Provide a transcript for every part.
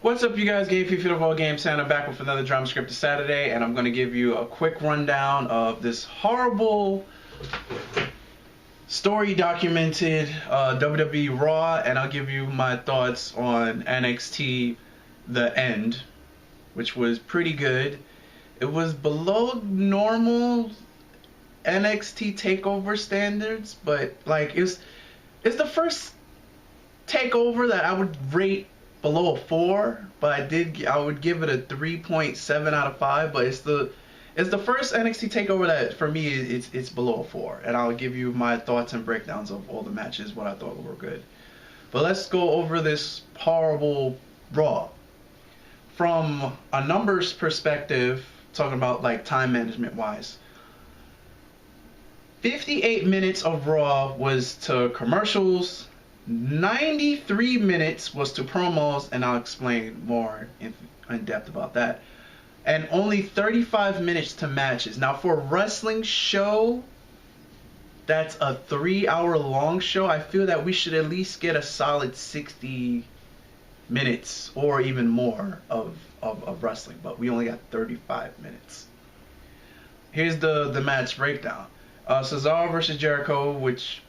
What's up, you guys? Game FIFA Football Game Santa back with another drama scripted Saturday, and I'm going to give you a quick rundown of this horrible story documented WWE Raw, and I'll give you my thoughts on NxT The End, which was pretty good. It was below normal NxT TakeOver standards, but like it's the first takeover that I would rate below a 4, but I would give it a 3.7 out of 5. But it's the first NXT takeover that for me it's below a 4, and I'll give you my thoughts and breakdowns of all the matches, what I thought were good. But let's go over this horrible Raw from a numbers perspective, talking about like time management wise. 58 minutes of Raw was to commercials. 93 minutes was to promos, and I'll explain more in depth about that. And only 35 minutes to matches. Now, for a wrestling show that's a 3-hour long show, I feel that we should at least get a solid 60 minutes or even more of wrestling, but we only got 35 minutes. Here's the match breakdown. Cesaro versus Jericho, which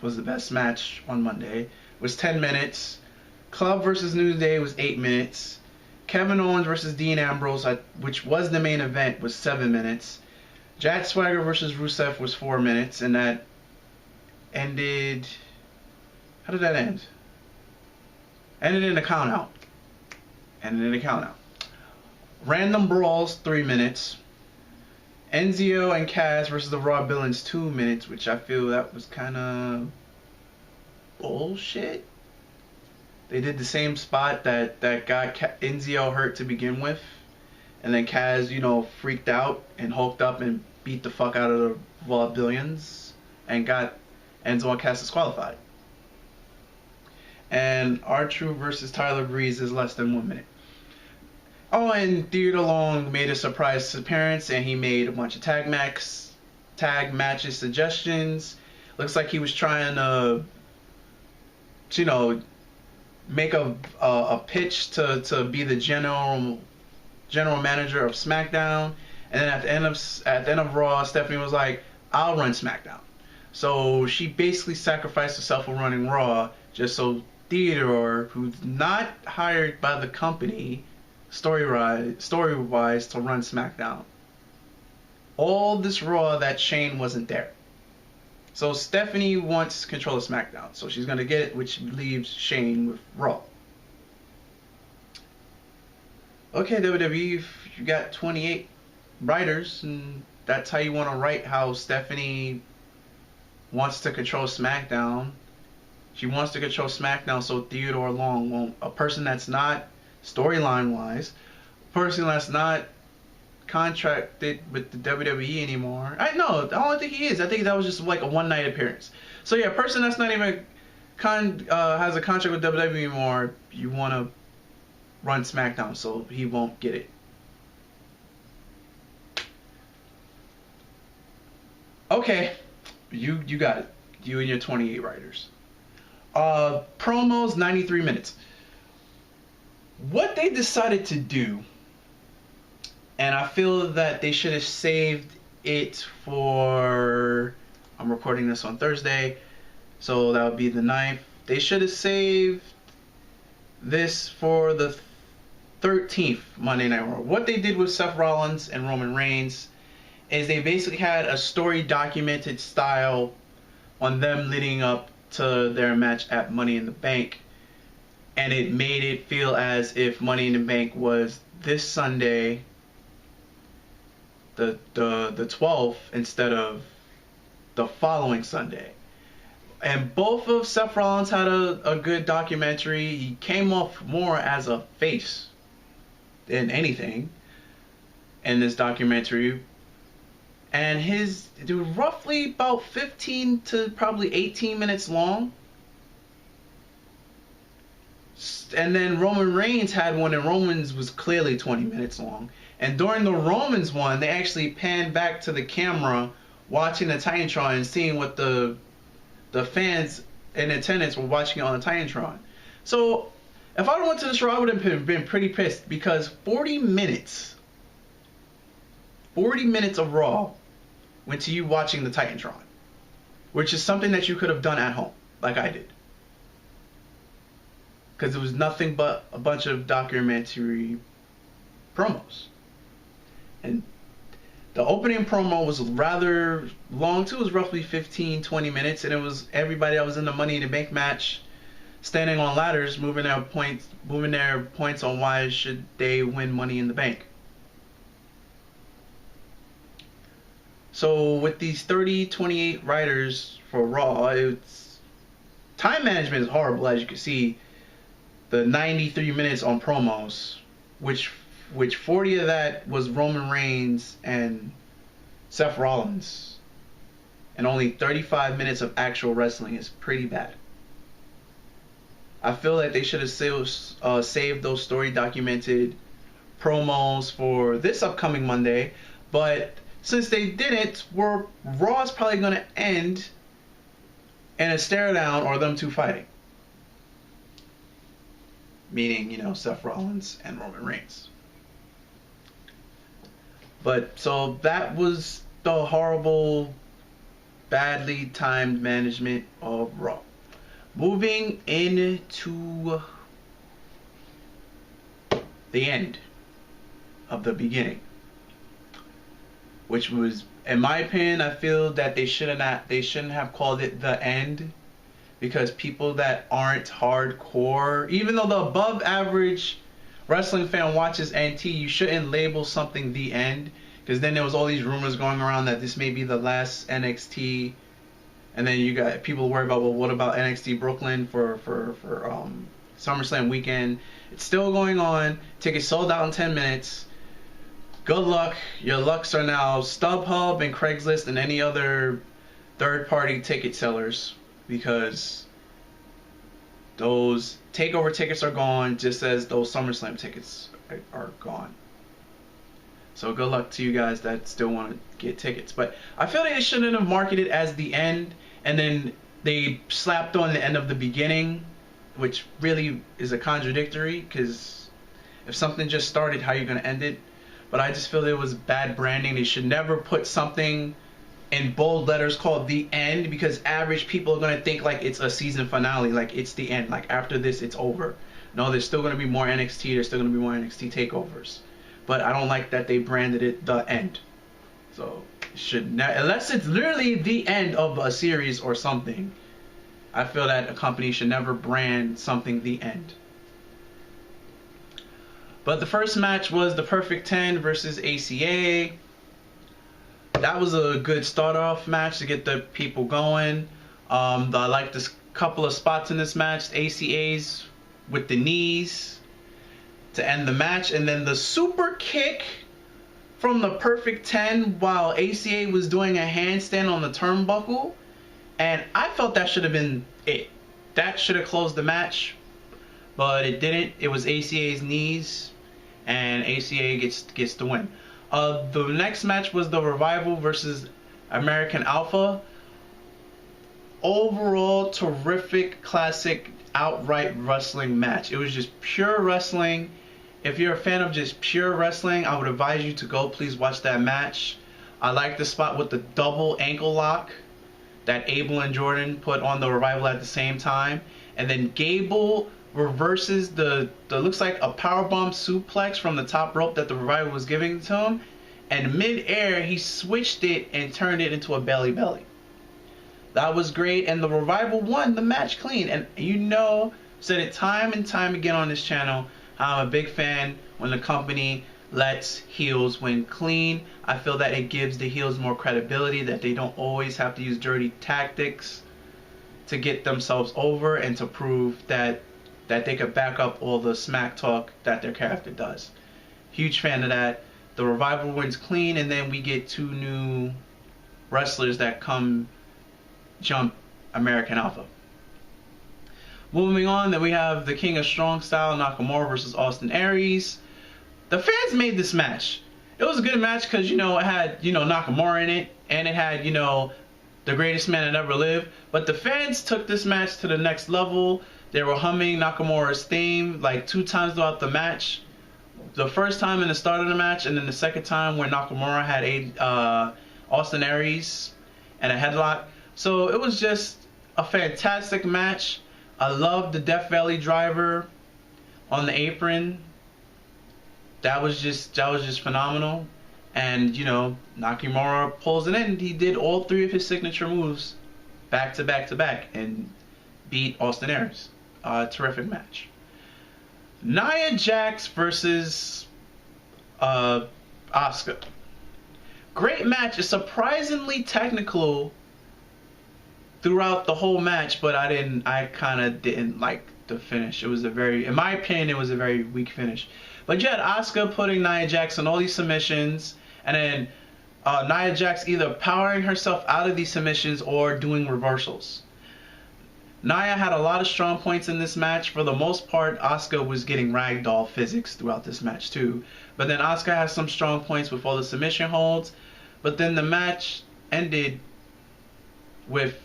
was the best match on Monday, was 10 minutes. Club versus New Day was 8 minutes. Kevin Owens versus Dean Ambrose, which was the main event, was 7 minutes. Jack Swagger versus Rusev was 4 minutes, and that ended... How did that end? Ended in a countout. Random Brawls, 3 minutes. Enzo and Kaz versus the Raw Villains, 2 minutes, which I feel that was kind of bullshit. They did the same spot that got Enzo hurt to begin with, and then Kaz, freaked out and hulked up and beat the fuck out of the Raw Villains and got Enzo and Kaz disqualified. And R-Truth versus Tyler Breeze is less than 1 minute. Oh, and Theodore Long made a surprise appearance, and he made a bunch of tag matches suggestions. Looks like he was trying to, make a pitch to be the general manager of Smackdown. And then at the end of Raw, Stephanie was like, "I'll run Smackdown." So she basically sacrificed herself for running Raw just so Theodore, who's not hired by the company story-wise to run Smackdown. All this Raw that Shane wasn't there. So Stephanie wants control of Smackdown, so she's going to get it, which leaves Shane with Raw. Okay, WWE, you got 28 writers, and that's how you want to write how Stephanie wants to control SmackDown. She wants to control SmackDown so Theodore Long won't, a person that's not storyline-wise, a person that's not contracted with the WWE anymore. I don't think he is. I think that was just like a one-night appearance. So yeah, a person that's not even has a contract with WWE anymore, you want to run SmackDown so he won't get it. Okay, you got it. You and your 28 writers. Promos, 93 minutes. What they decided to do, and I feel that they should have saved it for, I'm recording this on Thursday, so that would be the 9th. They should have saved this for the 13th Monday Night Raw. What they did with Seth Rollins and Roman Reigns is they basically had a story documented style on them leading up to their match at Money in the Bank. And it made it feel as if Money in the Bank was this Sunday, the 12th, instead of the following Sunday. And both of Seth Rollins had a good documentary. He came off more as a face than anything in this documentary. And it was roughly about 15 to probably 18 minutes long. And then Roman Reigns had one, and Roman's was clearly 20 minutes long. And during the Romans one, they actually panned back to the camera watching the Titantron and seeing what the fans in attendance were watching on the Titantron. So If I went to this Raw, I would have been pretty pissed because 40 minutes of Raw went to you watching the Titantron, which is something that you could have done at home, like I did. Because it was nothing but a bunch of documentary promos. And the opening promo was rather long too. It was roughly 15-20 minutes, and it was everybody that was in the Money in the Bank match standing on ladders, moving their points on why should they win Money in the Bank. So with these 28 writers for Raw, it's time management is horrible, as you can see. The 93 minutes on promos, which 40 of that was Roman Reigns and Seth Rollins, and only 35 minutes of actual wrestling is pretty bad. I feel like they should have saved those story documented promos for this upcoming Monday, but since they didn't, Raw is probably going to end in a stare down or them two fighting. Meaning, you know, Seth Rollins and Roman Reigns. But so that was the horrible, badly timed management of Raw. Moving into the end of the beginning, which was, in my opinion, I feel that they shouldn't have called it the end, because people that aren't hardcore, even though the above average wrestling fan watches NXT, you shouldn't label something the end, because then there was all these rumors going around that this may be the last NXT. And then you got people worried about, well, what about NXT Brooklyn for SummerSlam weekend? It's still going on. Tickets sold out in 10 minutes. Good luck. Your lucks are now StubHub and Craigslist and any other third-party ticket sellers, because those takeover tickets are gone, just as those SummerSlam tickets are gone. So good luck to you guys that still want to get tickets. But I feel like they shouldn't have marketed it as the end, and then they slapped on the end of the beginning, which really is a contradictory, because if something just started, how are you going to end it? But I just feel it was bad branding. They should never put something in bold letters called the end, because average people are going to think like it's a season finale, like it's the end, like after this it's over. No, there's still going to be more NXT, there's still going to be more NXT takeovers. But I don't like that they branded it the end. So should not, unless it's literally the end of a series or something, I feel that a company should never brand something the end. But the first match was the Perfect 10 versus ACA. That was a good start off match to get the people going. I like this couple of spots in this match. ACA's with the knees to end the match, and then the super kick from the Perfect 10 while ACA was doing a handstand on the turnbuckle, and I felt that should have been it. That should have closed the match, but it didn't. It was ACA's knees, and ACA gets the win. The next match was the Revival versus American Alpha. Overall, terrific, classic, outright wrestling match. It was just pure wrestling. If you're a fan of just pure wrestling, I would advise you to go please watch that match. I like the spot with the double ankle lock that Abel and Jordan put on the Revival at the same time. And then Gable reverses the looks like a powerbomb suplex from the top rope that the Revival was giving to him. And mid-air, he switched it and turned it into a belly-belly. That was great, and the Revival won the match clean. And you know, said it time and time again on this channel, I'm a big fan when the company lets heels win clean. I feel that it gives the heels more credibility, that they don't always have to use dirty tactics to get themselves over and to prove that they could back up all the smack talk that their character does. Huge fan of that. The Revival wins clean, and then we get two new wrestlers that come jump American Alpha. Moving on, then we have the King of Strong Style, Nakamura versus Austin Aries. The fans made this match. It was a good match because, you know, it had, you know, Nakamura in it, and it had, you know, the greatest man that ever lived. But the fans took this match to the next level. They were humming Nakamura's theme like 2 times throughout the match. The first time in the start of the match, and then the second time where Nakamura had a Austin Aries and a headlock. So it was just a fantastic match. I loved the Death Valley driver on the apron. That was just phenomenal. And you know, Nakamura pulls it in. He did all 3 of his signature moves back to back to back and beat Austin Aries. Terrific match. Nia Jax versus Asuka. Great match. It's surprisingly technical throughout the whole match, but I kind of didn't like the finish. It was in my opinion, it was a very weak finish. But you had Asuka putting Nia Jax on all these submissions, and then Nia Jax either powering herself out of these submissions or doing reversals. Nia had a lot of strong points in this match. For the most part, Asuka was getting ragdoll physics throughout this match too. But then Asuka has some strong points with all the submission holds. But then the match ended with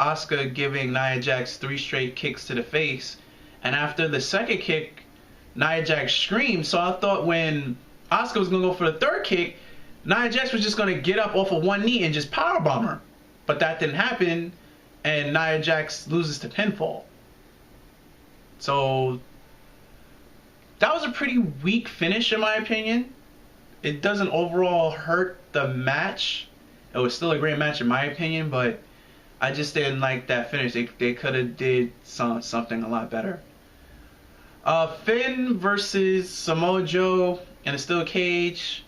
Asuka giving Nia Jax 3 straight kicks to the face. And after the second kick, Nia Jax screamed. So I thought when Asuka was going to go for the 3rd kick, Nia Jax was just going to get up off of one knee and just powerbomb her. But that didn't happen. And Nia Jax loses to pinfall. So that was a pretty weak finish in my opinion. It doesn't overall hurt the match. It was still a great match in my opinion, but I just didn't like that finish. They could have did something a lot better. Finn versus Samoa Joe in a steel cage.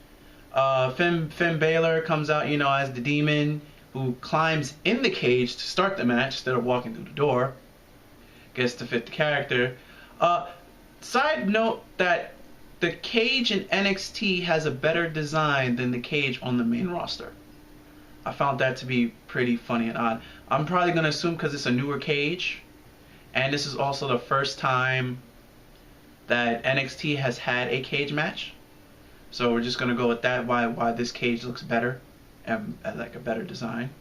Finn Balor comes out, you know, as the Demon, who climbs in the cage to start the match instead of walking through the door. Gets to fit the character. Side note that the cage in NXT has a better design than the cage on the main roster. I found that to be pretty funny and odd. I'm probably going to assume because it's a newer cage, and this is also the first time that NXT has had a cage match. So we're just going to go with that, why this cage looks better. Like a better design.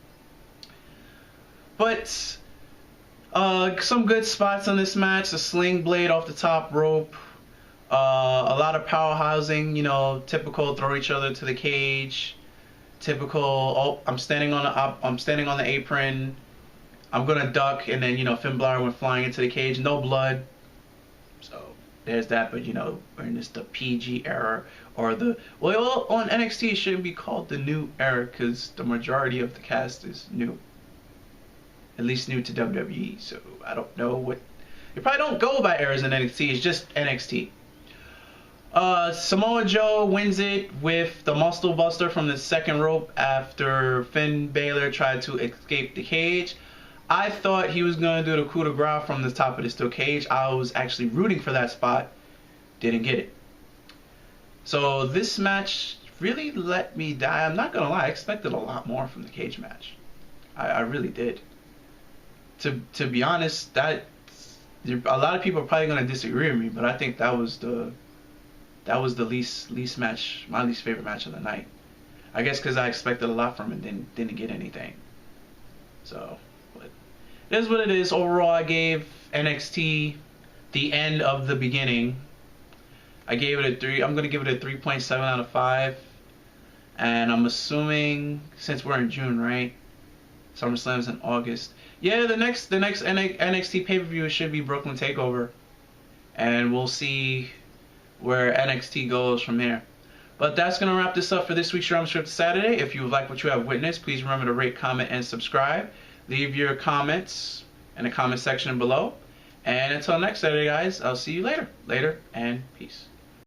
But some good spots on this match. A sling blade off the top rope. A lot of power housing, you know, typical throw each other to the cage. Typical, oh, I'm standing on the apron. I'm gonna duck, and then, you know, Finn Balor went flying into the cage. No blood. So there's that, but you know, we're in the PG era, or on NXT it shouldn't be called the new era because the majority of the cast is new, at least new to WWE. So I don't know what, you probably don't go by eras in NXT. It's just NXT. Samoa Joe wins it with the Muscle Buster from the 2nd rope after Finn Balor tried to escape the cage. I thought he was going to do the coup de grace from the top of the steel cage. I was actually rooting for that spot. Didn't get it. So this match really let me die. I'm not going to lie. I expected a lot more from the cage match. I really did. To be honest, a lot of people are probably going to disagree with me, but I think that was the least match, my least favorite match of the night. I guess because I expected a lot from it, didn't get anything. So, but it is what it is. Overall, I gave NXT the end of the beginning. I gave it a 3. I'm gonna give it a 3.7 out of 5. And I'm assuming, since we're in June, right? SummerSlam's in August. Yeah, the next NXT pay-per-view should be Brooklyn Takeover, and we'll see where NXT goes from there. But that's going to wrap this up for this week's Raw Script Saturday. If you like what you have witnessed, please remember to rate, comment, and subscribe. Leave your comments in the comment section below. And until next Saturday, guys, I'll see you later. Later, and peace.